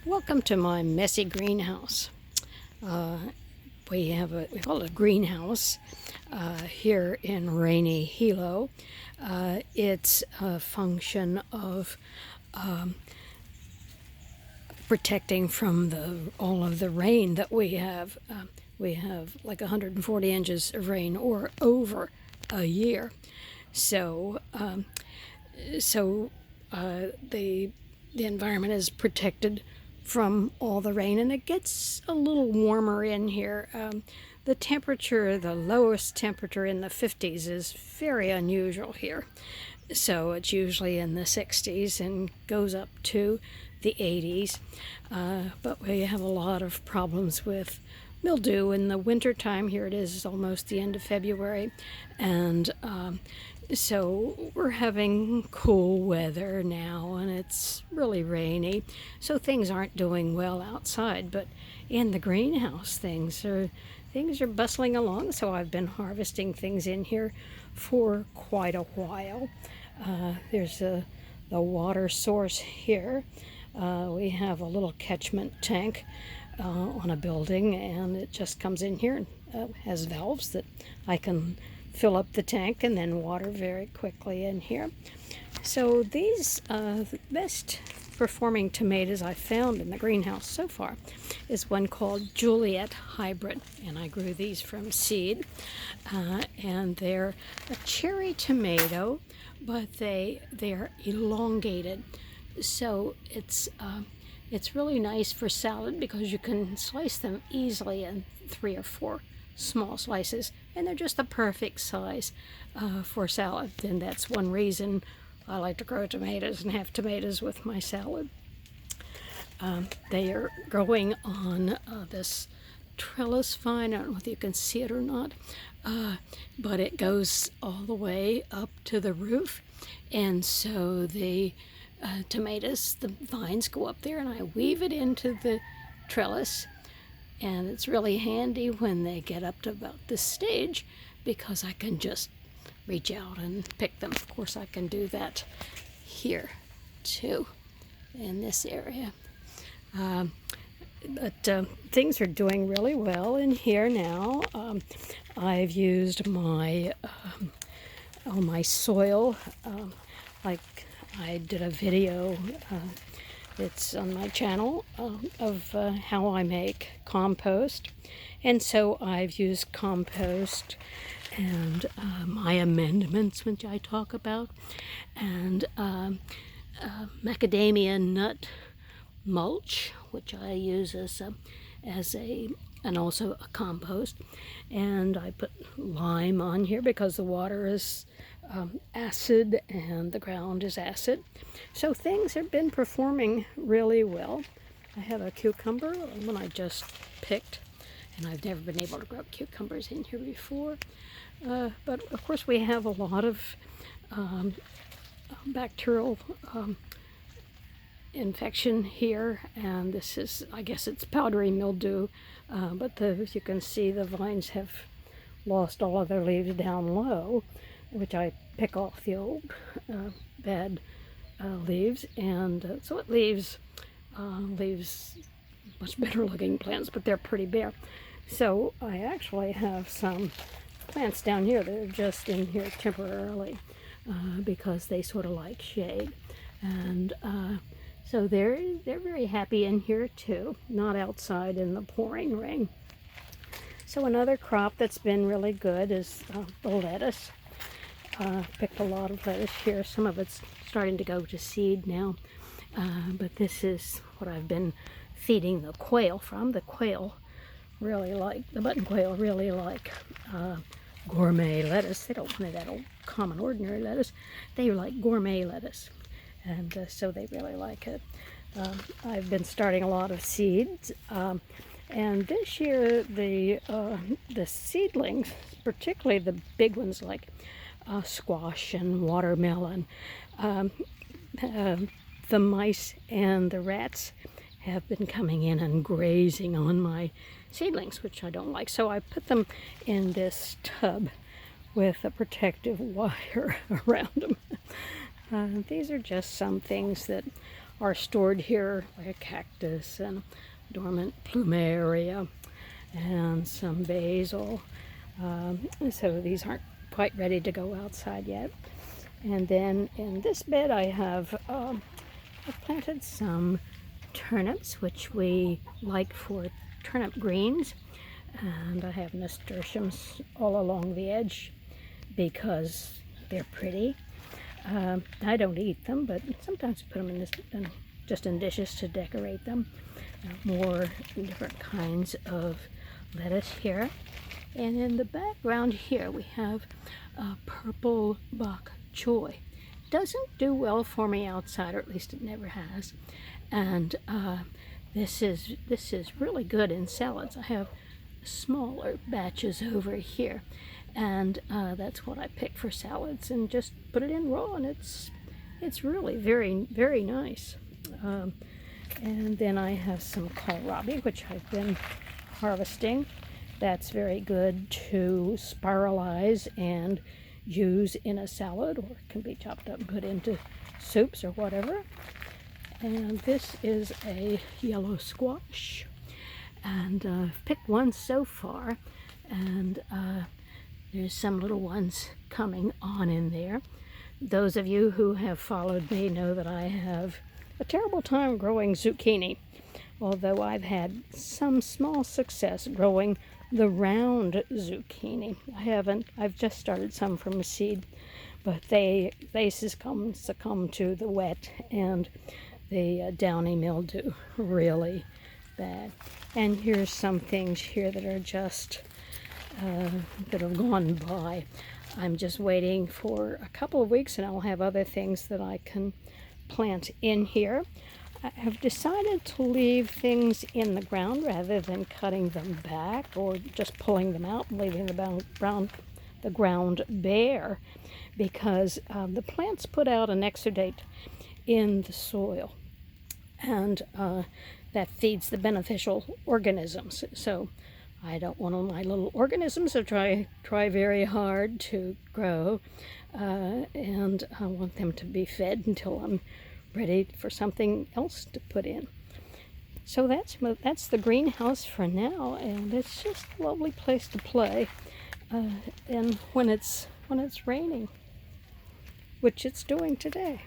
Welcome to my messy greenhouse. We call it a greenhouse here in rainy Hilo. It's a function of protecting from all of the rain that we have. We have like 140 inches of rain or over a year. So, the environment is protected from all the rain, and it gets a little warmer in here. The lowest temperature in the 50s is very unusual here. So it's usually in the 60s and goes up to the 80s. But we have a lot of problems with mildew in the winter time. Here it is almost the end of February, and so we're having cool weather now, and it's really rainy, so things aren't doing well outside. But in the greenhouse, things are bustling along. So I've been harvesting things in here for quite a while. There's the water source here. We have a little catchment tank on a building, and it just comes in here and has valves that I can fill up the tank and then water very quickly in here. So these the best performing tomatoes I found in the greenhouse so far is one called Juliet hybrid, and I grew these from seed, and they're a cherry tomato, but they're elongated, so it's really nice for salad because you can slice them easily in 3 or 4 small slices, and they're just the perfect size for salad. And that's one reason I like to grow tomatoes and have tomatoes with my salad. They are growing on this trellis vine. I don't know if you can see it or not, but it goes all the way up to the roof, and so the tomatoes, the vines go up there, and I weave it into the trellis. And it's really handy when they get up to about this stage because I can just reach out and pick them. Of course, I can do that here too, in this area. But things are doing really well in here now. I've used my soil, like I did a video. It's on my channel of how I make compost. And so I've used compost and my amendments, which I talk about, and macadamia nut mulch, which I use and also a compost. And I put lime on here because the water is acid and the ground is acid. So things have been performing really well. I have a cucumber, one I just picked, and I've never been able to grow cucumbers in here before. But of course we have a lot of bacterial infection here, and this is, I guess it's powdery mildew, but you can see the vines have lost all of their leaves down low, which I pick off the old bad leaves, and so it leaves much better looking plants, but they're pretty bare. So I actually have some plants down here that are just in here temporarily because they sort of like shade, and so they're very happy in here too, not outside in the pouring rain. So another crop that's been really good is the lettuce. Picked a lot of lettuce here. Some of it's starting to go to seed now, but this is what I've been feeding the quail from. The quail really like, the button quail really like gourmet lettuce. They don't want that old common ordinary lettuce. They like gourmet lettuce, and so they really like it. I've been starting a lot of seeds, and this year the seedlings, particularly the big ones like squash and watermelon, the mice and the rats have been coming in and grazing on my seedlings, which I don't like. So I put them in this tub with a protective wire around them. These are just some things that are stored here, like a cactus and dormant plumeria and some basil. So these aren't quite ready to go outside yet. And then in this bed I have I've planted some turnips, which we like for turnip greens, and I have nasturtiums all along the edge because they're pretty. I don't eat them, but sometimes I put them in just in dishes to decorate them. More different kinds of lettuce here. And in the background here we have purple bok choy. Doesn't do well for me outside, or at least it never has. And this is really good in salads. I have smaller batches over here, and that's what I pick for salads and just put it in raw, and it's really very nice. And then I have some kohlrabi, which I've been harvesting. That's very good to spiralize and use in a salad, or it can be chopped up and put into soups or whatever. And this is a yellow squash, and I've picked one so far, and there's some little ones coming on in there. Those of you who have followed me know that I have a terrible time growing zucchini, although I've had some small success growing the round zucchini. I've just started some from a seed, but they succumb to the wet and the downy mildew really bad. And here's some things here that are just that have gone by. I'm just waiting for a couple of weeks and I'll have other things that I can plant in here. I have decided to leave things in the ground rather than cutting them back or just pulling them out and leaving the ground bare, because the plants put out an exudate in the soil, and that feeds the beneficial organisms. So I don't want all my little organisms to try very hard to grow, and I want them to be fed until I'm ready for something else to put in. So that's the greenhouse for now, and it's just a lovely place to play. And when it's raining, which it's doing today.